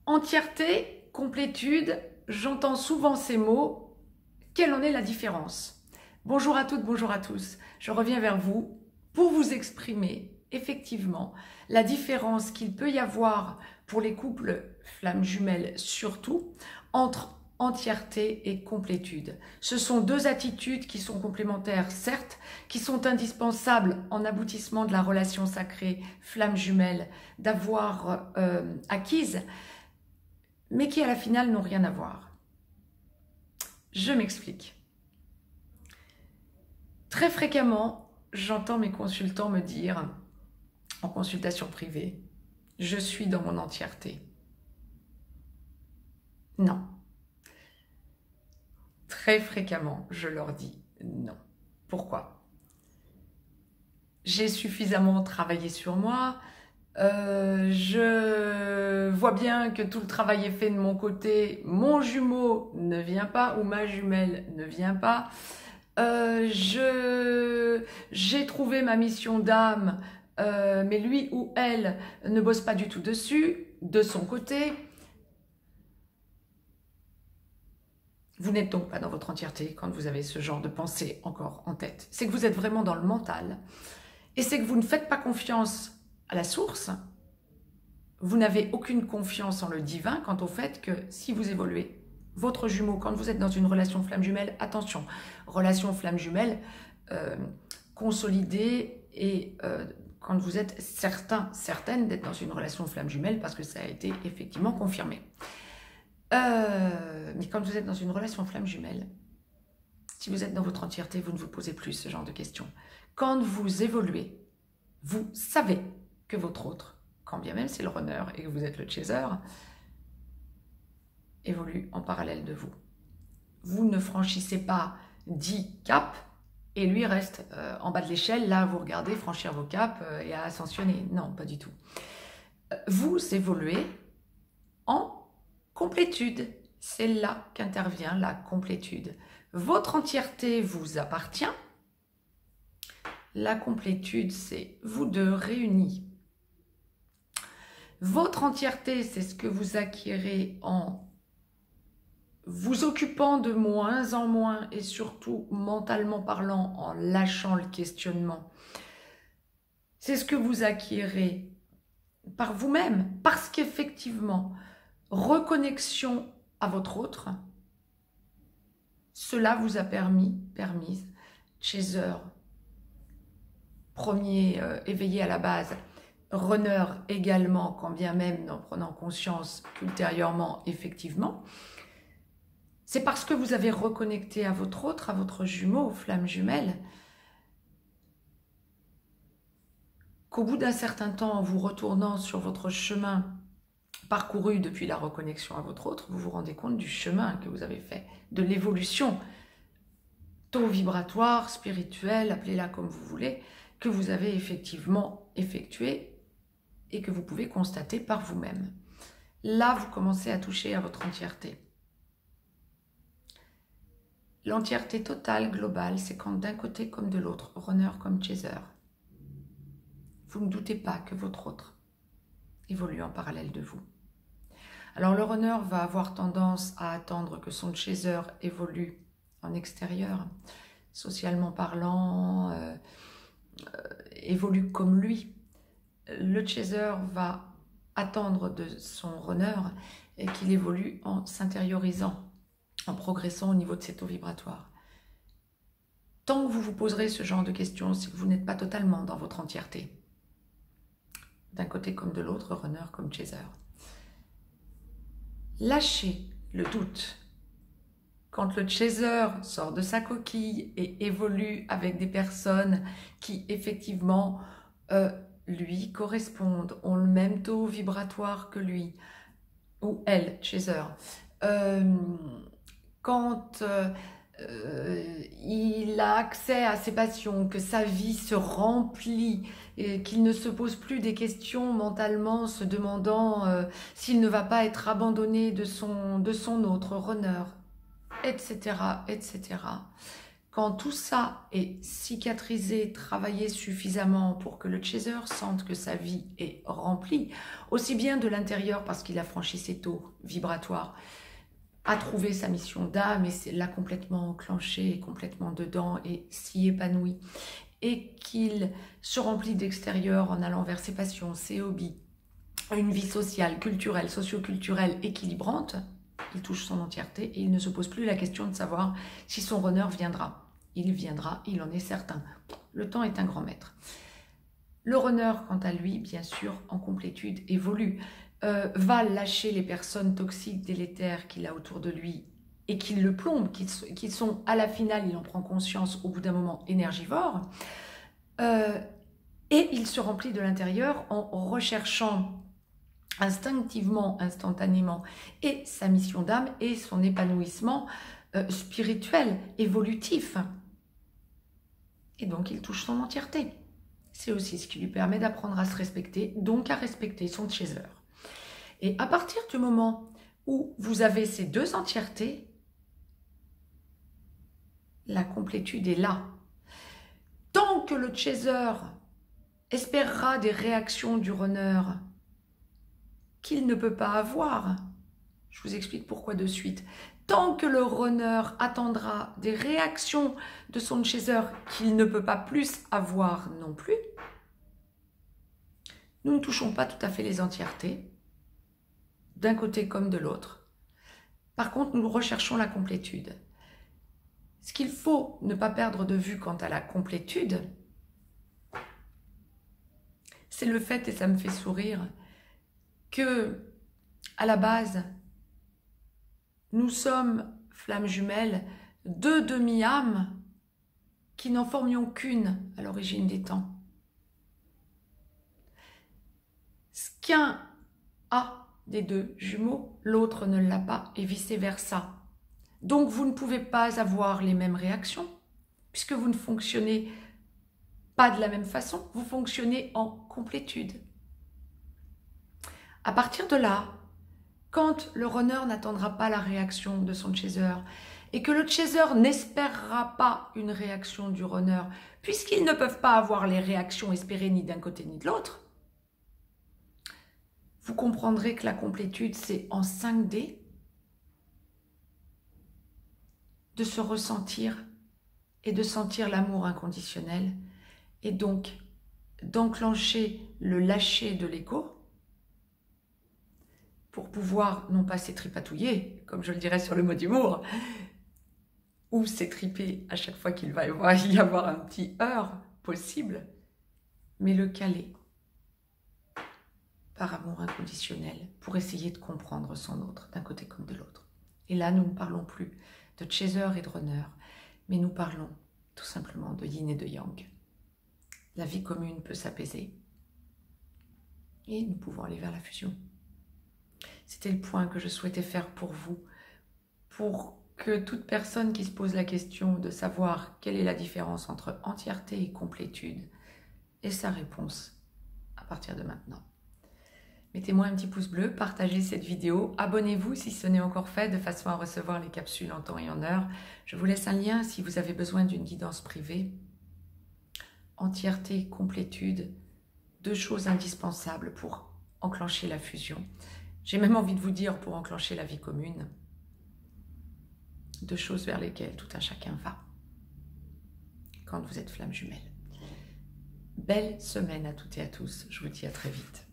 Entièreté, complétude, j'entends souvent ces mots. Quelle en est la différence? Bonjour à toutes, bonjour à tous. Je reviens vers vous pour vous exprimer effectivement la différence qu'il peut y avoir pour les couples flammes jumelles surtout entre entièreté et complétude. Ce sont deux attitudes qui sont complémentaires, certes, qui sont indispensables en aboutissement de la relation sacrée flamme jumelle d'avoir acquise, mais qui à la finale n'ont rien à voir. Je m'explique. Très fréquemment, j'entends mes consultants me dire, en consultation privée, je suis dans mon entièreté. Non. Très fréquemment, je leur dis non. Pourquoi? J'ai suffisamment travaillé sur moi, je vois bien que tout le travail est fait de mon côté, mon jumeau ne vient pas ou ma jumelle ne vient pas, j'ai trouvé ma mission d'âme, mais lui ou elle ne bosse pas du tout dessus, de son côté. Vous n'êtes donc pas dans votre entièreté quand vous avez ce genre de pensée encore en tête. C'est que vous êtes vraiment dans le mental et c'est que vous ne faites pas confiance à la source. Vous n'avez aucune confiance en le divin quant au fait que si vous évoluez, votre jumeau, quand vous êtes dans une relation flamme jumelle, attention, relation flamme jumelle consolidée et quand vous êtes certaine d'être dans une relation flamme jumelle parce que ça a été effectivement confirmé. Mais quand vous êtes dans une relation flamme jumelle, si vous êtes dans votre entièreté, vous ne vous posez plus ce genre de questions. Quand vous évoluez, vous savez que votre autre, quand bien même c'est le runner et que vous êtes le chaser, évolue en parallèle de vous. Vous ne franchissez pas 10 caps et lui reste en bas de l'échelle, là vous regardez franchir vos caps et à ascensionner. Non, pas du tout. Vous évoluez en complétude, c'est là qu'intervient la complétude. Votre entièreté vous appartient. La complétude, c'est vous deux réunis. Votre entièreté, c'est ce que vous acquérez en vous occupant de moins en moins et surtout mentalement parlant, en lâchant le questionnement. C'est ce que vous acquérez par vous-même, parce qu'effectivement, reconnexion à votre autre, cela vous a permise, chaser, premier éveillé à la base, runner également, quand bien même en prenant conscience qu'ultérieurement, effectivement, c'est parce que vous avez reconnecté à votre autre, à votre jumeau, aux flammes jumelles, qu'au bout d'un certain temps, en vous retournant sur votre chemin parcouru depuis la reconnexion à votre autre, vous vous rendez compte du chemin que vous avez fait, de l'évolution taux vibratoire, spirituel, appelez-la comme vous voulez, que vous avez effectivement effectué et que vous pouvez constater par vous-même. Là, vous commencez à toucher à votre entièreté. L'entièreté totale, globale, c'est quand d'un côté comme de l'autre, runner comme chaser, vous ne doutez pas que votre autre évolue en parallèle de vous. Alors le runner va avoir tendance à attendre que son chaser évolue en extérieur, socialement parlant, évolue comme lui. Le chaser va attendre de son runner qu'il évolue en s'intériorisant, en progressant au niveau de ses taux vibratoires. Tant que vous vous poserez ce genre de questions, c'est que vous n'êtes pas totalement dans votre entièreté. D'un côté comme de l'autre, runner comme chaser. Lâchez le doute. Quand le chaser sort de sa coquille et évolue avec des personnes qui effectivement lui correspondent, ont le même taux vibratoire que lui, ou elle, chaser, quand il a accès à ses passions, que sa vie se remplit, et qu'il ne se pose plus des questions mentalement, se demandant s'il ne va pas être abandonné de son autre runner, etc., etc. quand tout ça est cicatrisé, travaillé suffisamment pour que le chaser sente que sa vie est remplie, aussi bien de l'intérieur parce qu'il a franchi ses taux vibratoires, a trouvé sa mission d'âme et l'a complètement enclenché, complètement dedans et s'y épanouit, et qu'il se remplit d'extérieur en allant vers ses passions, ses hobbies, une vie sociale, culturelle, socio-culturelle équilibrante, il touche son entièreté et il ne se pose plus la question de savoir si son runner viendra. Il viendra, il en est certain. Le temps est un grand maître. Le runner, quant à lui, bien sûr, en complétude, évolue, va lâcher les personnes toxiques, délétères qu'il a autour de lui et qui le plombent, qui sont à la finale, il en prend conscience au bout d'un moment, énergivores. Et il se remplit de l'intérieur en recherchant instinctivement, instantanément, et sa mission d'âme et son épanouissement spirituel, évolutif. Et donc il touche son entièreté. C'est aussi ce qui lui permet d'apprendre à se respecter, donc à respecter son chaser. Et à partir du moment où vous avez ces deux entièretés, la complétude est là. Tant que le chaser espérera des réactions du runner qu'il ne peut pas avoir, je vous explique pourquoi de suite. Tant que le runner attendra des réactions de son chaser qu'il ne peut pas plus avoir non plus, nous ne touchons pas tout à fait les entièretés, d'un côté comme de l'autre. Par contre, nous recherchons la complétude. Ce qu'il faut ne pas perdre de vue quant à la complétude, c'est le fait, et ça me fait sourire, que à la base, nous sommes, flammes jumelles, deux demi-âmes qui n'en formions qu'une à l'origine des temps. Ce qu'un a des deux jumeaux, l'autre ne l'a pas et vice-versa. Donc vous ne pouvez pas avoir les mêmes réactions puisque vous ne fonctionnez pas de la même façon, vous fonctionnez en complétude. À partir de là, quand le runner n'attendra pas la réaction de son chaser et que le chaser n'espérera pas une réaction du runner, puisqu'ils ne peuvent pas avoir les réactions espérées ni d'un côté ni de l'autre, vous comprendrez que la complétude, c'est en 5D de se ressentir et de sentir l'amour inconditionnel et donc d'enclencher le lâcher de l'ego pour pouvoir non pas s'étripatouiller, comme je le dirais sur le mot d'humour, ou s'étriper à chaque fois qu'il va y avoir un petit heurt possible, mais le caler par amour inconditionnel pour essayer de comprendre son autre, d'un côté comme de l'autre. Et là, nous ne parlons plus de chaser et de runner, mais nous parlons tout simplement de yin et de yang. La vie commune peut s'apaiser et nous pouvons aller vers la fusion. C'était le point que je souhaitais faire pour vous, pour que toute personne qui se pose la question de savoir quelle est la différence entre entièreté et complétude ait sa réponse à partir de maintenant. Mettez-moi un petit pouce bleu, partagez cette vidéo, abonnez-vous si ce n'est encore fait de façon à recevoir les capsules en temps et en heure. Je vous laisse un lien si vous avez besoin d'une guidance privée. Entièreté, complétude, deux choses indispensables pour enclencher la fusion. J'ai même envie de vous dire pour enclencher la vie commune. Deux choses vers lesquelles tout un chacun va quand vous êtes flammes jumelles. Belle semaine à toutes et à tous. Je vous dis à très vite.